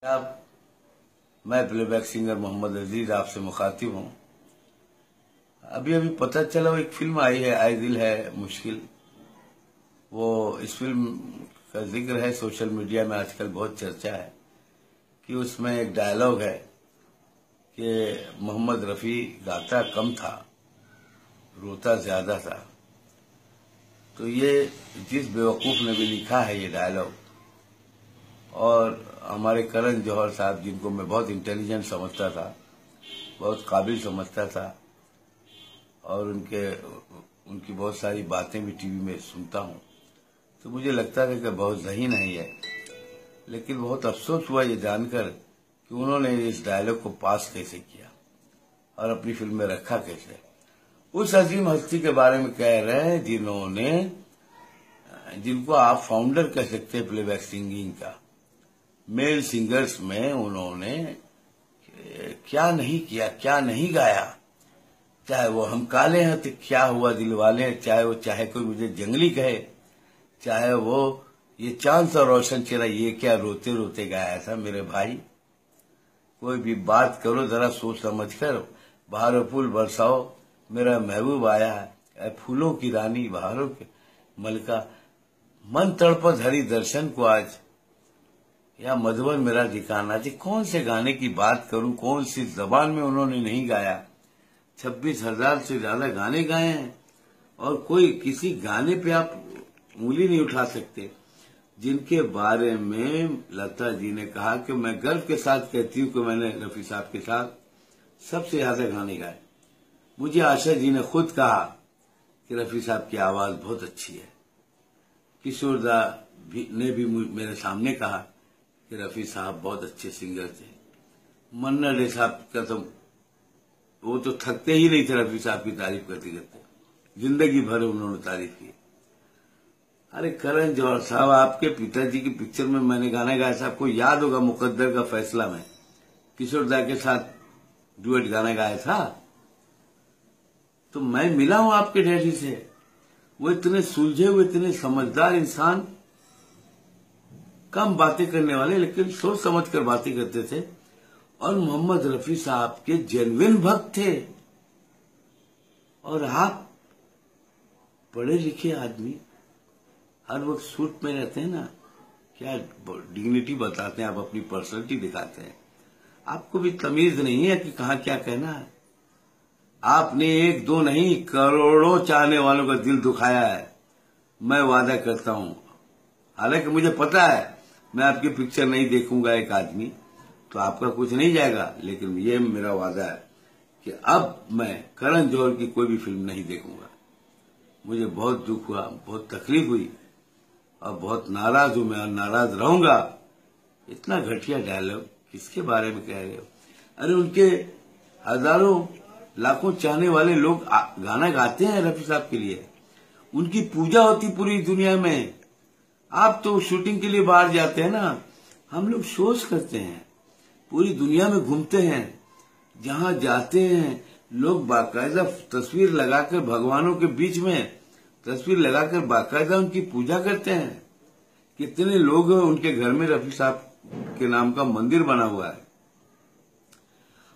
अब मैं playback singer Mohammad अजीज आपसे मुखातिब हूँ। अभी अभी पता चला वो एक फिल्म आई है आए दिल है मुश्किल। वो इस फिल्म का जिक्र है सोशल मीडिया में, आजकल बहुत चर्चा है कि उसमें एक डायलॉग है कि मोहम्मद रफी गाता कम था, रोता ज्यादा था। तो ये जिस बेवकूफ ने भी लिखा है ये डायलॉग, और हमारे करण जौहर साहब जिनको मैं बहुत इंटेलिजेंट समझता था, बहुत काबिल समझता था, और उनकी बहुत सारी बातें भी टीवी में सुनता हूँ, तो मुझे लगता था कि बहुत ज़हीन नहीं है। लेकिन बहुत अफसोस हुआ ये जानकर कि उन्होंने इस डायलॉग को पास कैसे किया और अपनी फिल्म में रखा कैसे। उस अजीम हस्ती के बारे में कह रहे हैं जिनको आप फाउंडर कह सकते हैं प्लेबैक सिंगिंग का। मेल सिंगर्स में उन्होंने क्या नहीं किया, क्या नहीं गाया। चाहे वो हम काले हैं तो क्या हुआ दिल वाले, चाहे कोई मुझे जंगली कहे, चाहे वो ये चांद सा रोशन चेहरा ये क्या रोते रोते गाया था। मेरे भाई, कोई भी बात करो जरा सोच समझ कर। बहारों फूल बरसाओ मेरा महबूब आया है, फूलों की रानी बहारों के मलका, मन तड़पत हरि दर्शन को आज, या मधुबन मेरा ठिकाना। जी कौन से गाने की बात करूं, कौन सी जबान में उन्होंने नहीं गाया। 26,000 से ज्यादा गाने गाए हैं और कोई किसी गाने पे आप उंगली नहीं उठा सकते जिनके बारे में लता जी ने कहा कि मैं गर्व के साथ कहती हूँ कि मैंने रफी साहब के साथ सबसे ज्यादा गाने गाए। मुझे आशा जी ने खुद कहा कि रफी साहब की आवाज बहुत अच्छी है। किशोर दा ने भी मेरे सामने कहा कि रफी साहब बहुत अच्छे सिंगर थे। मन्ना डे साहब का तो वो तो थकते ही नहीं थे रफी साहब की तारीफ करते करते, जिंदगी भर उन्होंने तारीफ की। अरे करण जौहर साहब, आपके पिताजी की पिक्चर में मैंने गाना गाया था, आपको याद होगा, मुकद्दर का फैसला में किशोर दा के साथ डुएट गाना गाया था। तो मैं मिला हूं आपके डैडी से। वो इतने सुलझे हुए, इतने समझदार इंसान, कम बातें करने वाले लेकिन सोच समझ कर बातें करते थे, और मोहम्मद रफी साहब के जेन्युइन भक्त थे। और आप पढ़े लिखे आदमी हर वक्त सूट में रहते हैं ना, क्या डिग्निटी बताते हैं, आप अपनी पर्सनैलिटी दिखाते हैं। आपको भी तमीज नहीं है कि कहाँ क्या कहना है। आपने एक दो नहीं करोड़ों चाहने वालों का दिल दुखाया है। मैं वादा करता हूं, हालांकि मुझे पता है मैं आपकी पिक्चर नहीं देखूंगा एक आदमी, तो आपका कुछ नहीं जाएगा, लेकिन ये मेरा वादा है कि अब मैं करण जौहर की कोई भी फिल्म नहीं देखूंगा। मुझे बहुत दुख हुआ, बहुत तकलीफ हुई और बहुत नाराज हूं मैं, और नाराज रहूंगा। इतना घटिया डायलॉग किसके बारे में कह रहे हो? अरे उनके हजारों लाखों चाहने वाले लोग गाना गाते हैं रफी साहब के लिए, उनकी पूजा होती पूरी दुनिया में। आप तो शूटिंग के लिए बाहर जाते हैं ना, हम लोग शोज करते हैं, पूरी दुनिया में घूमते हैं। जहां जाते हैं लोग बाकायदा तस्वीर लगाकर, भगवानों के बीच में तस्वीर लगाकर बाकायदा उनकी पूजा करते हैं। कितने लोग उनके घर में रफी साहब के नाम का मंदिर बना हुआ है,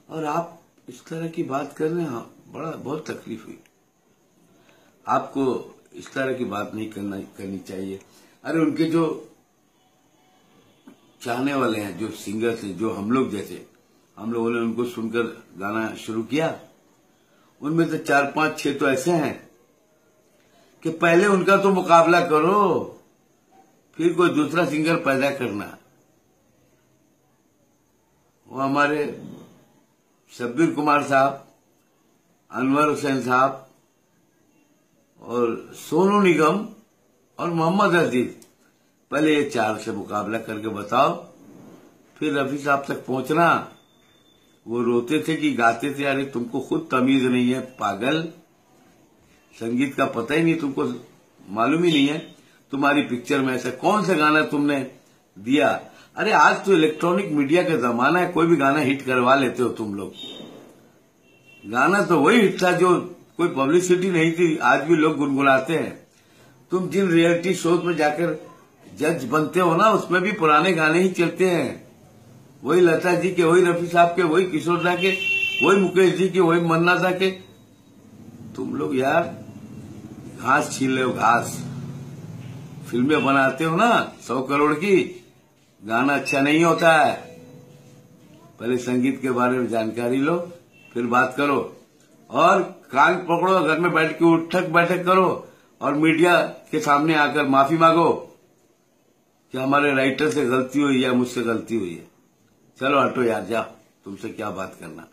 और आप इस तरह की बात कर रहे हैं। बहुत तकलीफ हुई। आपको इस तरह की बात नहीं करनी चाहिए। अरे उनके जो चाहने वाले हैं, जो सिंगर्स हैं, जो हम लोग जैसे, हम लोगों ने उनको सुनकर गाना शुरू किया, उनमें तो 4, 5, 6 तो ऐसे हैं कि पहले उनका तो मुकाबला करो, फिर कोई दूसरा सिंगर पैदा करना। वो हमारे शब्बीर कुमार साहब, अनवर हुसैन साहब और सोनू निगम और मोहम्मद अजीज, पहले ये 4 से मुकाबला करके बताओ, फिर रफी साहब तक पहुंचना। वो रोते थे कि गाते थे। अरे तुमको खुद तमीज नहीं है पागल, संगीत का पता ही नहीं, तुमको मालूम ही नहीं है। तुम्हारी पिक्चर में ऐसा कौन सा गाना तुमने दिया? अरे आज तो इलेक्ट्रॉनिक मीडिया का जमाना है, कोई भी गाना हिट करवा लेते हो तुम लोग। गाना तो वही हिट था जो कोई पब्लिसिटी नहीं थी, आज भी लोग गुनगुनाते हैं। तुम जिन रियलिटी शोज में जाकर जज बनते हो ना, उसमें भी पुराने गाने ही चलते हैं। वही लता जी के, वही रफी साहब के, वही किशोर दा के, वही मुकेश जी के, वही मन्ना दा के। तुम लोग यार घास छीन ले हो, घास। फिल्में बनाते हो ना 100 करोड़ की, गाना अच्छा नहीं होता है। पहले संगीत के बारे में जानकारी लो, फिर बात करो। और कान पकड़ो, घर में बैठ के उठक बैठक करो और मीडिया के सामने आकर माफी मांगो कि हमारे राइटर से गलती हुई है, मुझसे गलती हुई है। चलो हटो यार, जाओ, तुमसे क्या बात करना।